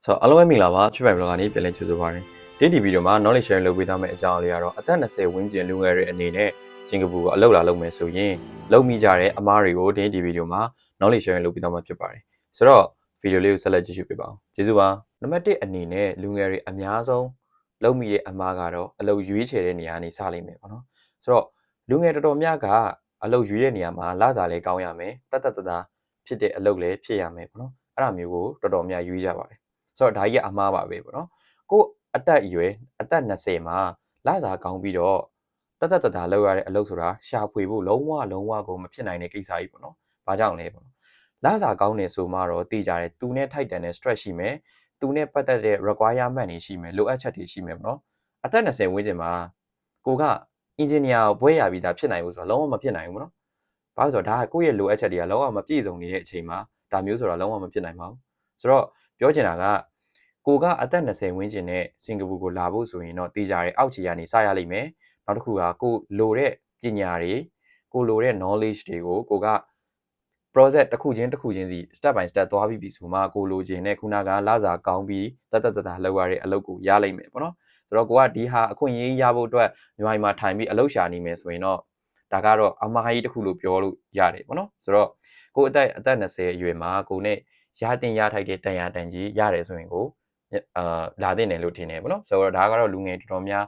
ဆိုတော့အားလုံးပဲမင်္ဂလာပါဖြစ်ပိုင် blog ကနေပြန်လည်ကြိုဆိုပါရစေဒီဗီဒီယိုမှာ knowledge sharing လုပ်ပေးသွားမယ့်အကြောင်းအရာကတော့အသက်20ဝန်းကျင်လူငယ်တွေအနေနဲ့စင်ကာပူကိုအလုပ်လာလုပ်မယ်ဆိုရင်လုပ်မိကြတဲ့အမားတွေကိုဒီဗီဒီယိုမှာ knowledge sharing လုပ်ပေးသွားမှာဖြစ်ပါတယ်ဆိုတော့ဗီဒီယိုလေးကိုဆက်လက်ကြည့်ရှုပေးပါဦးကျေးဇူးပါနံပါတ်1အနေနဲ့လူငယ်တွေအများဆုံးလုပ်မိတဲ့အမားကတော့အလုပ်ရွေးချယ်တဲ့နေရာကနေစလိမ့်မယ်ပေါ့နော်ဆိုတော့လူငယ်တော်တော်များကအလုပ်ရွေးတဲ့နေရာမှာလစာလည်းကောင်းရမယ်တတ်တတ်ဖြစ်တဲ့အလုပ်လည်းဖြစ်ရမယ်ပေါ့နော်အဲ့ဒါမျိုးကိုတော်တော်များရွေးကြပါတယ်ဆိုတော့ဒါကြီးကအမှားပါပဲပေါ့နော်ကိုအသက်အရွယ်အသက်20မှာလစာကောင်းပြီးတော့တတ်လောက်ရတဲ့အလုပ်ဆိုတာရှာဖွေဖို့လုံးဝကိုမဖြစ်နိုင်တဲ့ကိစ္စကြီးပေါ့နော်။ဘာကြောင့်လဲပေါ့နော်။လစာကောင်းနေဆိုမှတော့သိကြတယ်သူနဲ့ထိုက်တန်တဲ့ stress ရှိမယ်။သူနဲ့ပတ်သက်တဲ့ requirement တွေရှိမယ်လိုအပ်ချက်တွေရှိမယ်ပေါ့နော်။အသက်20ဝန်းကျင်မှာကိုက engineer ဘွဲရပြီးသားဖြစ်နိုင်ဘူးဆိုတော့လုံးဝမဖြစ်နိုင်ဘူးပေါ့နော်။ဘာလို့ဆိုတော့ဒါကကိုယ့်ရဲ့လိုအပ်ချက်တွေကလုံးဝမပြည့်စုံနေတဲ့အချိန်မှာဒါမျိုးဆိုတာလုံးဝမဖြစ်နိုင်ပါဘူး။ဆိုတော့ပြောချင်တာကကိုကအသက်20ဝန်းကျင်နဲ့စင်ကာပူကိုလာဖို့ဆိုရင်တော့တေချာတယ်အောက်ခြေကနေစရလိမ့်မယ်နောက်တစ်ခုကကိုလိုတဲ့ပညာတွေကိုလိုတဲ့ knowledge တွေကိုကိုက project တစ်ခုချင်းစီ step by step သွားပြီးပြီဆိုမှကိုလိုချင်တဲ့ခုနကလစာကောင်းပြီးတတ်လောက်ရတဲ့အလုပ်ကိုရလိမ့်မယ်ပေါ့နော်ဆိုတော့ကိုကဒီဟာအခွင့်အရေးရဖို့အတွက်မြန်မာပြည်မှာထိုင်ပြီးအလုပ်ရှာနေမယ်ဆိုရင်တော့ဒါကတော့အမှားကြီးတစ်ခုလို့ပြောလို့ရတယ်ပေါ့နော်ဆိုတော့ကိုအသက်20အရွယ်မှာကိုနဲ့ရတင်ရထိုက်တဲ့တန်ရာတန်ကြီးရတယ်ဆိုရင်ကိုလာတင်တယ်လို့ထင်တယ်ပေါ့နော်ဆိုတော့ဒါကတော့လူငယ်တော်တော်မျာ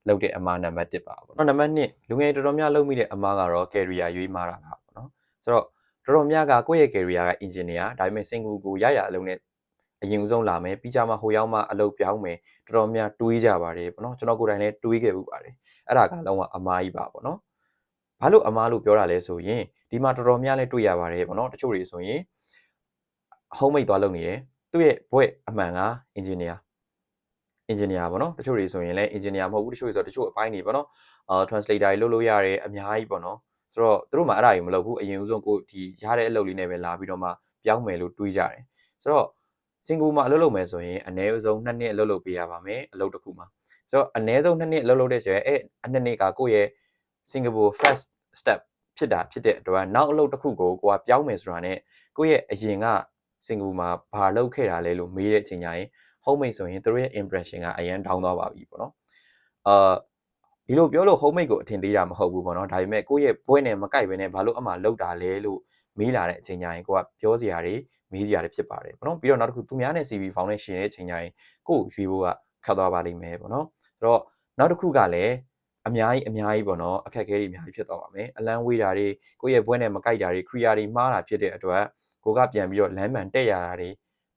းလုပ်တဲ့အမှားနံပါတ်1ပါပေါ့နော်နံပါတ်2လူငယ်တော်တော်များလုပ်မိတဲ့အမှားကတော့ career ရွေးမှားတာပါပေါ့နော်ဆိုတော့တော်တော်များကကိုယ့်ရဲ့ career က engineer ဒါပေမဲ့စင်ကာပူကိုရအလုပ်နဲ့အရင်ဦးဆုံးလာမယ်ပြီးကြမှာဟိုရောက်မှအလုပ်ပြောင်းမယ်တော်တော်များတွေးကြပါတယ်ပေါ့နော်ကျွန်တော်ကိုယ်တိုင်လည်းတွေးခဲ့ပူပါတယ်အဲ့ဒါကလုံးဝအမှားကြီးပါပေါ့နော်ဘာလို့အမားလို့ပြောတာလဲဆိုရင်ဒီမှာတော်တော်များလဲတွေ့ရပါတယ်ပေါ့နော်တချို့တွေဆိုရင် home mate သွားလုပ်နေတယ်သူ့ရဲ့ဘွဲ့အမှန်က engineer ပေါ့နော်တချို့တွေဆိုရင်လည်း engineer မဟုတ်ဘူးတချို့ဆိုတော့တချို့အပိုင်းတွေပေါ့နော်translator တွေလုပ်လို့ရတယ်အများကြီးပေါ့နော်ဆိုတော့သူတို့မှအဲ့ဒါကြီးမလုပ်ဘူးအရင်ဦးဆုံးကိုဒီရတဲ့အလုပ်လေးနဲ့ပဲလာပြီးတော့မှပြောင်းမယ်လို့တွေးကြတယ်ဆိုတော့စင်ကာပူမှာအလုပ်လုပ်မယ်ဆိုရင်အနည်းဆုံး2နှစ်အလုပ်လုပ်ပေးရပါမယ်အလုပ်တစ်ခုမှာဆိုတော့အနည်းဆုံး2နှစ်အလုပ်လုပ်တဲ့ဆိုရင်2နှစ်ကကိုယ့်ရဲ့စင်ကာပူ first step ဖြစ်တဲ့အတွက်နောက်အလုပ်တစ်ခုကိုကပြောင်းမယ်ဆိုတာနဲ့ကိုယ့်ရဲ့အရင်ကစင်ကာပူမှာဘာလုပ်ခဲ့တာလဲလို့မေးတဲ့အချိန်ကျရင် home mate ဆိုရင်သူတို့ရဲ့ impression ကအရင် down သွားပါပြီပေါ့နော်ဒီလိုပြောလို့ home mate ကိုအထင်သေးတာမဟုတ်ဘူးပေါ့နော်ဒါပေမဲ့ကိုယ့်ရဲ့ဘွဲ့နဲ့မကိုက်ဘဲနဲ့ဘာလို့အမှလောက်တာလဲလို့မေးလာတဲ့အချိန်ကျရင်ကိုကပြောစရာတွေမေးစရာတွေဖြစ်ပါတယ်ပေါ့နော်ပြီးတော့နောက်တစ်ခုသူများနဲ့ CV foundation ရဲ့အချိန်ကျရင်ကိုယ့်ရွေးဖို့ကခက်သွားပါလိမ့်မယ်ပေါ့နော်ဆိုတော့နောက်တစ်ခုကလည်းအများကြီးပေါ့နော်အခက်အခဲတွေအများကြီးဖြစ်သွားပါမယ်အလန်းဝေးတာတွေကိုယ့်ရဲ့ဘွဲ့နဲ့မကိုက်တာတွေ career တွေမှားတာဖြစ်တဲ့အတွက်ကိုကပြန်ပြီးတော့လမ်းမှန်တက်ရတာတွေ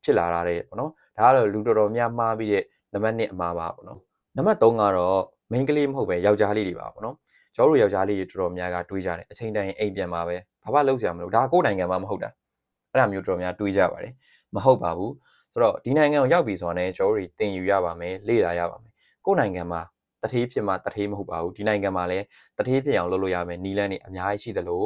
ဖြစ်လာတဲ့ပေါ့နော်ဒါကတော့လူတော်တော်များမှားပြီးတဲ့နံပါတ်1အမှားပါပေါ့နော်နံပါတ်3ကတော့ main ကလေးမဟုတ်ပဲယောက်ျားလေးတွေပါပေါ့နော်ကျွန်တော်တို့ယောက်ျားလေးတွေတော်တော်များကတွေးကြတယ်အချိန်တိုင်းအိမ်ပြန်มาပဲဘာမှလုပ်စရာမလိုဒါကိုယ်နိုင်ငံမှာမဟုတ်တာအဲ့ဒါမျိုးတော်တော်များတွေးကြပါတယ်မဟုတ်ပါဘူးဆိုတော့ဒီနိုင်ငံကိုရောက်ပြီဆိုတော့လည်းကျွန်တော်တို့တင်ယူရပါမယ်လေ့လာရပါမယ်ကိုယ်နိုင်ငံမှာတထေးဖြစ်မှတထေးမဟုတ်ပါဘူးဒီနိုင်ငံမှာလည်းတထေးဖြစ်အောင်လုပ်လို့ရမယ်နီလန်းတွေအများကြီးရှိသလို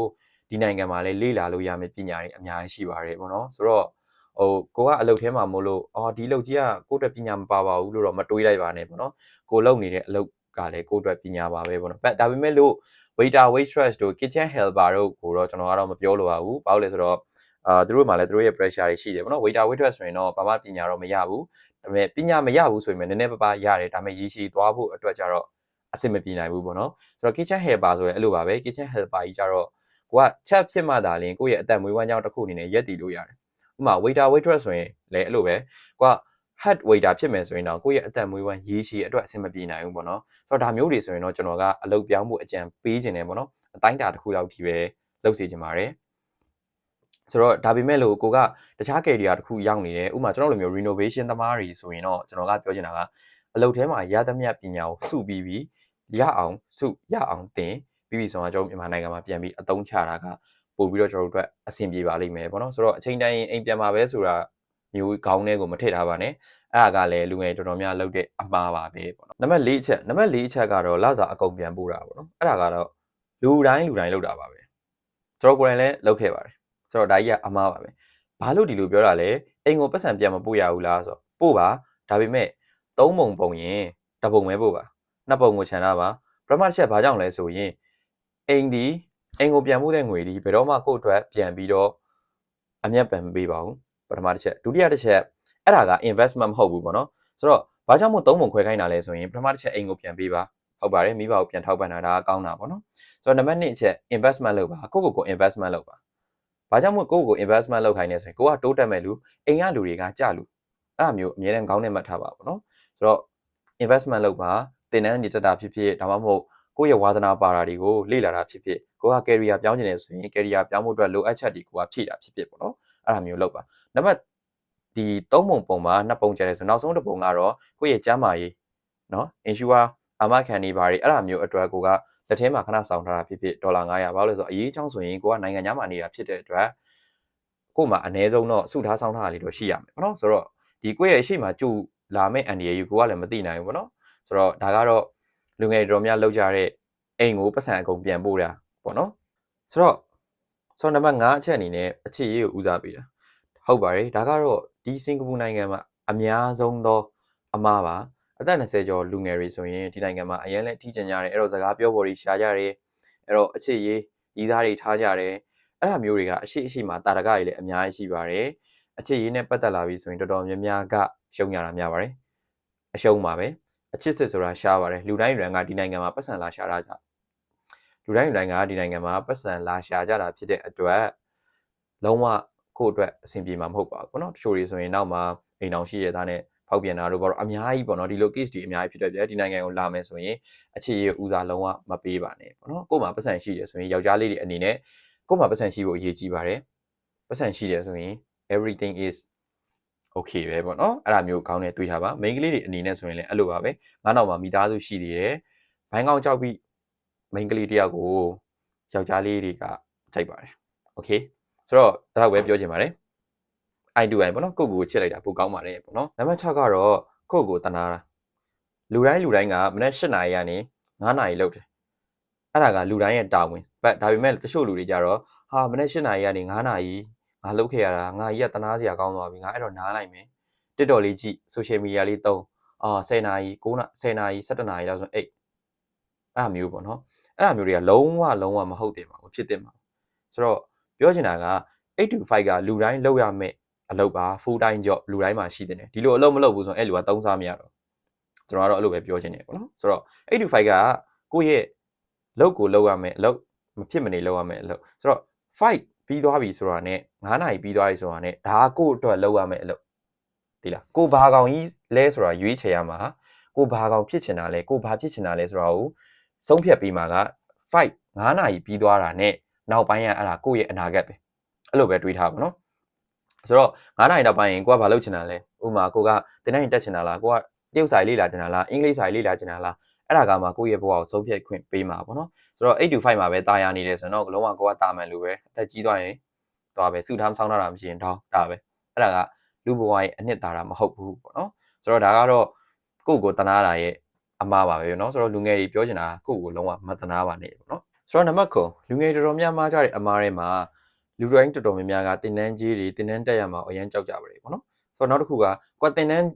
ဒီနိုင်ငံမှာလည်းလေ့လာလို့ရမယ်ပညာတွေအများကြီးရှိပါတယ်ပေါ့နော်ဆိုတော့ကိုကအလုပ်ထဲမှာမို့လို့ဒီအလုပ်ကြီးကကိုယ့်အတွက်ပညာမပါပါဘူးလို့တော့မတွေးလိုက်ပါနဲ့ပေါ့နော်ကိုလုပ်နေတဲ့အလုပ်ကလည်းကိုယ့်အတွက်ပညာပါပဲပေါ့နော်ဒါပေမဲ့လို့ waiter waitress တို့ kitchen helper တို့ကိုတော့ကျွန်တော်ကတော့မပြောလိုပါဘူးဘာလို့လဲဆိုတော့သူတို့မှလည်းသူတို့ရဲ့ pressure တွေရှိတယ်ပေါ့နော် waiter waitress ဆိုရင်တော့ဘာမှပညာတော့မရဘူးဒါပေမဲ့ပညာမရဘူးဆိုရင်လည်းနည်းနည်းပါးရတယ်ဒါပေမဲ့ရေရှည်သွားဖို့အတွက်ကြတော့အဆင်မပြေနိုင်ဘူးပေါ့နော်ဆိုတော့ kitchen helper ဆိုရင်အဲ့လိုပါပဲ kitchen helper ကြီးကြတော့ကိုက chef ဖြစ်မှသာလျှင်ကိုယ့်ရဲ့အသက်မွေးဝမ်းကြောင်းတစ်ခုအနေနဲ့ရက်တည်လို့ရတယ်ဥပမာ waiter waitress ဆိုရင်လည်းအဲ့လိုပဲကိုက head waiter ဖြစ်မယ်ဆိုရင်တော့ကိုယ့်ရဲ့အသက်မွေးဝမ်းရေရှည်အတွက်အဆင်မပြေနိုင်ဘူးပေါ့နော်ဆိုတော့ဒါမျိုးတွေဆိုရင်တော့ကျွန်တော်ကအလုပ်ပြောင်းဖို့အကြံပေးခြင်းတယ်ပေါ့နော်အတိုင်းတာတစ်ခုလောက်ထိပဲလုပ်စီခြင်းပါတယ်ဆိုတော့ဒါပေမဲ့လို့ကိုကတခြား career တစ်ခုရောက်နေတယ်ဥပမာကျွန်တော်လိုမျိုး renovation သမားတွေဆိုရင်တော့ကျွန်တော်ကပြောချင်တာကအလုပ်ထဲမှာရသမျှပညာကိုစုပြီးရအောင်သင်ပြီးပြီဆိုတော့ကျွန်တော်မြန်မာနိုင်ငံမှာပြန်ပြီးအသုံးချတာကပို့ပြီးတော့ကျွန်တော်တို့အတွက်အဆင်ပြေပါလိမ့်မယ်ပေါ့နော်ဆိုတော့အချိန်တိုင်းအိမ်ပြန်มาပဲဆိုတာမျိုးခေါင်းထဲကိုမထည့်ထားပါနဲ့အဲ့ဒါကလည်းလူငယ်တော်တော်များလုပ်တဲ့အမှားပါပဲပေါ့နော်နံပါတ်4အချက်ကတော့လစာအကုန်ပြန်ပို့တာပေါ့နော်အဲ့ဒါကတော့လူတိုင်းလုပ်တာပါပဲကျွန်တော်ကိုယ်တိုင်လည်းလုပ်ခဲ့ပါတယ်ဆိုတော့ဒါကြီးကအမှားပါပဲဘာလို့ဒီလိုပြောတာလဲအိမ်ကိုပတ်စံပြန်မပို့ရဘူးလားဆိုတော့ပို့ပါဒါပေမဲ့3ပုံရင်တပုံပဲပို့ပါ2ပုံကိုခြံထားပါပထမတစ်ချက်ဘာကြောင့်လဲဆိုရင်အိမ်ကိုပြန်ပို့တဲ့ငွေဒီဘယ်တော့မှကိုယ့်အတွက်ပြန်ပြီးတော့အမျက်ပံမပေးပါဘူးပထမတစ်ချက်ဒုတိယတစ်ချက် အဲ့ဒါက investment မဟုတ်ဘူးပေါ့နော်ဆိုတော့ဘာကြောင့်မို့3ပုံခွဲခိုင်းတာလဲဆိုရင်ပထမတစ်ချက်အိမ်ကိုပြန်ပေးပါဟုတ်ပါတယ်မိဘကိုပြန်ထောက်ပံ့တာဒါကကောင်းတာပေါ့နော်ဆိုတော့နံပါတ်1အချက် investment လုပ်ပါကို investment လုပ်ပါဘာကြောင့်မို့ကို investment လုပ်ခိုင်းနေဆိုရင်ကိုကတိုးတက်မဲ့လူအိမ်ကလူတွေကကြလူအဲ့လိုမျိုးအများနဲ့ခေါင်းနဲ့မှတ်ထားပါပေါ့နော်ဆိုတော့ investment လုပ်ပါတင်တန်းနေတက်တာဖြစ်ဖြစ်ဒါမှမဟုတ်ကိုယ့်ရဲ့ဝါသနာပါတာတွေကိုလေ့လာတာဖြစ်ဖြစ်ကိုက career ပြောင်းချင်တယ်ဆိုရင် career ပြောင်းဖို့အတွက်လိုအပ်ချက်တွေကိုဖြည့်တာဖြစ်ဖြစ်ပေါ့နော်အဲ့လိုမျိုးလုပ်ပါနံပါတ်ဒီ3ပုံမှာ2ပုံကျတယ်ဆိုနောက်ဆုံးတစ်ပုံကတော့ကိုယ့်ရဲ့ကျန်းမာရေးเนาะ insure အာမခံနေပါတယ်အဲ့လိုမျိုးအတွက်ကိုကလက်ထဲမှာခဏဆောင်ထားတာဖြစ်ဖြစ်ဒေါ်လာ900ဘာလို့လဲဆိုတော့အရေးအကြောင်းဆိုရင်ကိုကနိုင်ငံခြားမှာနေတာဖြစ်တဲ့အတွက်ကို့မှာအနည်းဆုံးတော့စုထားဆောင်ထားတာလေးတော့ရှိရမယ်ပေါ့နော်ဆိုတော့ဒီကိုယ့်ရဲ့အရှိမကြူလာမဲ့အန်ဒီရဲ့ယူကိုကလည်းမသိနိုင်ဘူးပေါ့နော်ဆိုတော့ဒါကတော့လူငယ်တော်များလောက်ကြတဲ့အိမ်ကိုပတ်စံအကုန်ပြန်ပို့တာပေါ့နော်ဆိုတော့နံပါတ်5အချက်အနေနဲ့အခြေရေးကိုဦးစားပေးတာဟုတ်ပါတယ်ဒါကတော့ဒီစင်ကာပူနိုင်ငံမှာအများဆုံးသောအမှားပါအသက်20ကျော်လူငယ်တွေဆိုရင်ဒီနိုင်ငံမှာအရင်လည်းထိကျင်ကြတယ်အဲ့တော့စကားပြောပေါ်တွေရှားကြတယ်အဲ့တော့အခြေရေးဤစားတွေထားကြတယ်အဲ့လိုမျိုးတွေကအရှိမှာတာရကတွေလည်းအများကြီးရှိပါတယ်အခြေရေးနဲ့ပတ်သက်လာပြီဆိုရင်တော်တော်များများကရှုံးရတာများပါတယ်အရှုံးပါပဲအချစ်စစ်ဆိုတာရှားပါတယ်လူတိုင်းကဒီနိုင်ငံမှာပတ်စံလာရှားတာကြလူတိုင်းကဒီနိုင်ငံမှာပတ်စံလာရှားကြတာဖြစ်တဲ့အတွက်လုံးဝကိုယ့်အတွက်အဆင်ပြေမှာမဟုတ်ပါဘူးပေါ့နော်တချို့တွေဆိုရင်နောက်မှာအိမ်အောင်ရှိရသားနဲ့ဖောက်ပြန်တာတို့ဘာလို့အများကြီးပေါ့နော်ဒီလို case တွေအများကြီးဖြစ်တဲ့ပြဒီနိုင်ငံကိုလာမယ်ဆိုရင်အခြေရဦးစားလုံးဝမပေးပါနဲ့ပေါ့နော်ကို့မှာပတ်စံရှိတယ်ဆိုရင်ယောက်ျားလေးတွေအနေနဲ့ကို့မှာပတ်စံရှိဖို့အရေးကြီးပါတယ်ပတ်စံရှိတယ်ဆိုရင် everything is okay ပဲပေါ့နော်အဲ့ဒါမျိုးခေါင်းနဲ့တွေးထားပါမိန်းကလေးတွေအနေနဲ့ဆိုရင်လည်းအဲ့လိုပါပဲငါးနောက်မှာမိသားစုရှိသေးတယ်ဘိုင်းကောင်းကြောက်ပြီးမိန်းကလေးတယောက်ကိုယောက်ျားလေးတွေကချိန်ပါတယ် okay ဆိုတော့ဒါတော့ပဲပြောချင်ပါတယ် I do I ပေါ့နော်ကိုကိုချစ်လိုက်တာပိုကောင်းပါတယ်ပေါ့နော်နံပါတ်6ကတော့ကိုတနာတာလူတိုင်းကမနေ့7နာရီကနေ9နာရီလောက်တယ်အဲ့ဒါကလူတိုင်းရဲ့တာဝန်ဒါပေမဲ့တချို့လူတွေကြတော့ဟာမနေ့7နာရီကနေ9နာရီငါလုပ်ခဲ့ရတာငါကြီးကတနာစရာကောင်းသွားပြီငါအဲ့တော့နားလိုက်မယ်တစ်တော်လေးကြည့် social media လေးသုံး10နာရီ9နာ10နာရီ17နာရီလောက်ဆိုအဲ့ဒါမျိုးပေါ့နော်အဲ့ဒါမျိုးတွေကလုံးဝမဟုတ်တယ်ပါဘူးဖြစ်တယ်မှာဆိုတော့ပြောချင်တာက8 to 5ကလူတိုင်းလုပ်ရမယ်အလုပ်ပါ full time job လူတိုင်းမှာရှိတယ်ဒီလိုအလုပ်မလုပ်ဘူးဆိုရင်အဲ့လူကသုံးစားမရတော့ကျွန်တော်ကတော့အဲ့လိုပဲပြောချင်တယ်ပေါ့နော်ဆိုတော့8 to 5ကကိုယ့်ရဲ့လုပ်ကိုလုပ်ရမယ်အလုပ်မဖြစ်မနေလုပ်ရမယ်အလုပ်ဆိုတော့ fight ပြီးသွားပြီဆိုတာနဲ့9နာရီပြီးသွားပြီဆိုတာနဲ့ဒါကိုယ့်အတွက်လုပ်ရမယ်အလုပ်ဒီလားကိုဘာကောင်ကြီးလဲဆိုတာရွေးချယ်ရမှာကိုဘာကောင်ဖြစ်ချင်တာလဲကိုဘာဖြစ်ချင်တာလဲဆိုတာကိုဆုံးဖြတ်ပြီးမှက fight 9နာရီပြီးသွားတာနဲ့နောက်ပိုင်းကအဲ့ဒါကိုယ့်ရဲ့အနာဂတ်ပဲအဲ့လိုပဲတွေးထားပါနော်ဆိုတော့9နာရီနောက်ပိုင်းရင်ကိုကဘာလုပ်ချင်တာလဲဥပမာကိုကတင်တိုင်းတက်ချင်တာလားကိုကတရုတ်စာရေးလေ့လာချင်တာလားအင်္ဂလိပ်စာရေးလေ့လာချင်တာလားအဲ့ဒါကမှကိုယ့်ရဲ့ဘဝကိုဆုံးဖြတ်ခွင့်ပေးမှာပေါ့နော်ဆိုတော့8 to 5မှာပဲတာယာနေတယ်ဆိုတော့လုံးဝကိုကတာမှန်လို့ပဲအသက်ကြီးသွားရင်သွားပဲစုထားမဆောင်းထားတာမရှိရင်တော့ဒါပဲအဲ့ဒါကလူဘဝရဲ့အနှစ်သာရမဟုတ်ဘူးပေါ့နော်ဆိုတော့ဒါကတော့ကိုတနာတာရဲ့အမှားပါပဲเนาะဆိုတော့လူငယ်တွေပြောချင်တာကိုလုံးဝမတနာပါနဲ့ပေါ့နော်ဆိုတော့နံပါတ်9လူငယ်တော်တော်များများကြတဲ့အမှားတွေမှာလူတိုင်းတော်တော်များများကတင်တန်းကြီးတွေတင်တန်းတက်ရမှာအရင်ကြောက်ကြပါလေပေါ့နော်ဆိုတော့နောက်တစ်ခုကကွာတင်တန်း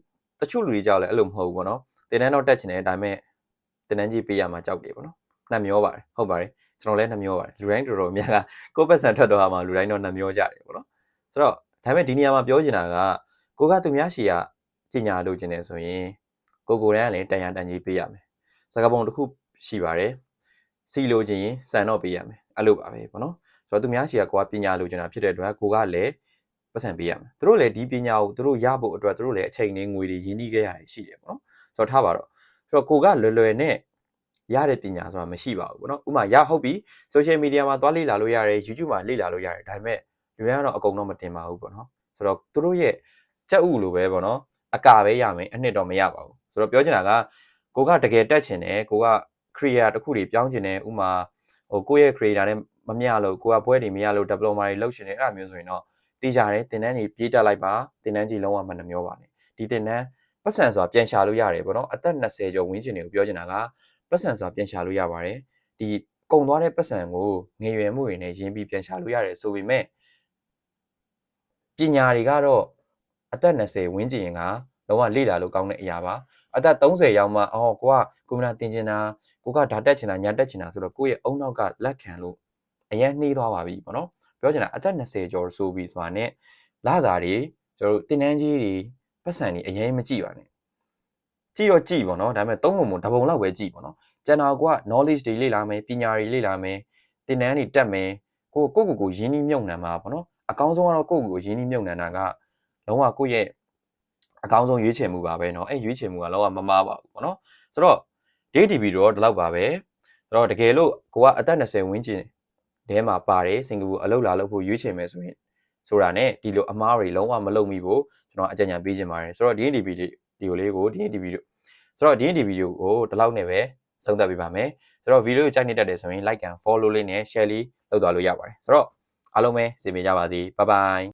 တချို့လူတွေကြောက်လဲအဲ့လိုမဟုတ်ဘူးပေါ့နော်တင်တန်းတော့တက်ချင်တယ်ဒါပေမဲ့တင်တန်းကြီးပေးရမှာကြောက်တယ်ပေါ့နော်နှံ့မျောပါတယ်ဟုတ်ပါတယ်ကျွန်တော်လည်းနှံ့မျောပါတယ်လူတိုင်းတော်တော်များကကိုယ့်ပတ်စံထွက်တော့မှာလူတိုင်းတော့နှံ့မျောကြတယ်ပေါ့နော်ဆိုတော့ဒါပေမဲ့ဒီနေရာမှာပြောချင်တာကကိုကသူများရှီကပညာလိုချင်တယ်ဆိုရင်ကိုယ်တိုင်ကလည်းတန်ရာတန်ကြီးပေးရမယ်စကားပုံတစ်ခုရှိပါတယ်စီလိုချင်ရင်စံတော့ပေးရမယ်အဲ့လိုပါပဲပေါ့နော်ဆိုတော့သူများရှီကကိုကပညာလိုချင်တာဖြစ်တဲ့အတွက်ကိုကလည်းပတ်စံပေးရမယ်သူတို့လည်းဒီပညာကိုသူတို့ရဖို့အတွက်သူတို့လည်းအချိန်နဲ့ငွေတွေရင်းနှီးခဲ့ရတယ်ရှိတယ်ပေါ့နော်ဆိုတော့ထားပါတော့ဆိုတော့ကိုကလွယ်နဲ့ရတဲ့ပညာဆိုတာမရှိပါဘူးပေါ့နော်ဥပမာရဟုတ်ပြီ social media မှာသွားလေ့လာလို့ရတယ် YouTube မှာလေ့လာလို့ရတယ်ဒါပေမဲ့လူများကတော့အကုန်တော့မတင်ပါဘူးပေါ့နော်ဆိုတော့သူတို့ရဲ့ကြက်ဥလိုပဲပေါ့နော်အကာပဲရမယ်အနှစ်တော့မရပါဘူးဆိုတော့ပြောချင်တာကကိုကတကယ်တက်ချင်တယ်ကိုက creator တစ်ခုတွေပြောင်းချင်တယ်ဥမာကိုယ့်ရဲ့ creator နဲ့မမျှလို့ကိုကပွဲတွေမရလို့ diploma တွေလုပ်ချင်တယ်အဲ့လိုမျိုးဆိုရင်တော့တေးကြတယ်တင်တန်းတွေပြေးတက်လိုက်ပါတင်တန်းကြီးလုံးဝမနှမျောပါနဲ့ဒီတင်တန်းပတ်စံဆိုတာပြန်ရှာလို့ရတယ်ပေါ့နော်အသက်20ကျော်ဝန်းကျင်တွေကိုပြောချင်တာကပတ်စံဆိုတာပြန်ရှာလို့ရပါတယ်ဒီကုံသွားတဲ့ပတ်စံကိုငွေရွယ်မှုတွေနဲ့ရင်းပြီးပြန်ရှာလို့ရတယ်ဆိုပေမဲ့ပညာတွေကတော့အသက်20ဝန်းကျင်ကလုံးဝလေ့လာလို့ကောင်းတဲ့အရာပါအသက်30ရောက်မှကိုကကွန်ပျူတာသင်ချင်တာကိုကဒါတက်ချင်တာညာတက်ချင်တာဆိုတော့ကိုယ့်ရဲ့အုံနောက်ကလက်ခံလို့အရင်နှီးသွားပါပြီပေါ့နော်ပြောချင်တာအသက်20ကျော်ဆိုပြီးဆိုတာနဲ့လစာတွေကျွန်တော်တို့တင်တန်းကြီးတွေ ပတ်စံนี่အရင်မကြည့်ပါနဲ့ကြည့်တော့ကြည့်ပေါ့နော်ဒါပေမဲ့သုံးပုံတပုံလောက်ပဲကြည့်ပေါ့နော်ကျန်တာက knowledge တွေလေ့လာမယ်ပညာတွေလေ့လာမယ်သင်တန်းတွေတက်မယ်ကိုရင်းနှီးမြုပ်နှံမှာပေါ့နော်အကောင်းဆုံးကတော့ကိုရင်းနှီးမြုပ်နှံတာကလုံးဝကိုရဲ့အကောင်းဆုံးရွေးချယ်မှုပါပဲเนาะရွေးချယ်မှုကလုံးဝမမှားပါဘူးပေါ့နော်ဆိုတော့ DTV တော့ဒီလောက်ပါပဲဆိုတော့တကယ်လို့ကိုကအသက်20ဝန်းကျင်ထဲမှာပါတယ်စင်ကာပူအလုပ်လာလုပ်ဖို့ရွေးချယ်မယ်ဆိုရင်ဆိုတာနဲ့ဒီလိုအမားတွေလုံးဝမလုပ်မိဖို့ကျွန်တော်အကြံဉာဏ်ပေးခြင်းပါတယ်ဆိုတော့ DTV လေးကို DTV ဆိုတော့ DTV ကိုဒီလောက်နဲ့ပဲဆုံးသက်ပေးပါမယ်ဆိုတော့ဗီဒီယိုကိုကြိုက်နေတတ်တယ်ဆိုရင် like and follow လေးနဲ့ share လေးလုပ်သွားလို့ရပါတယ်ဆိုတော့အားလုံးပဲစီမံကြပါစေ bye bye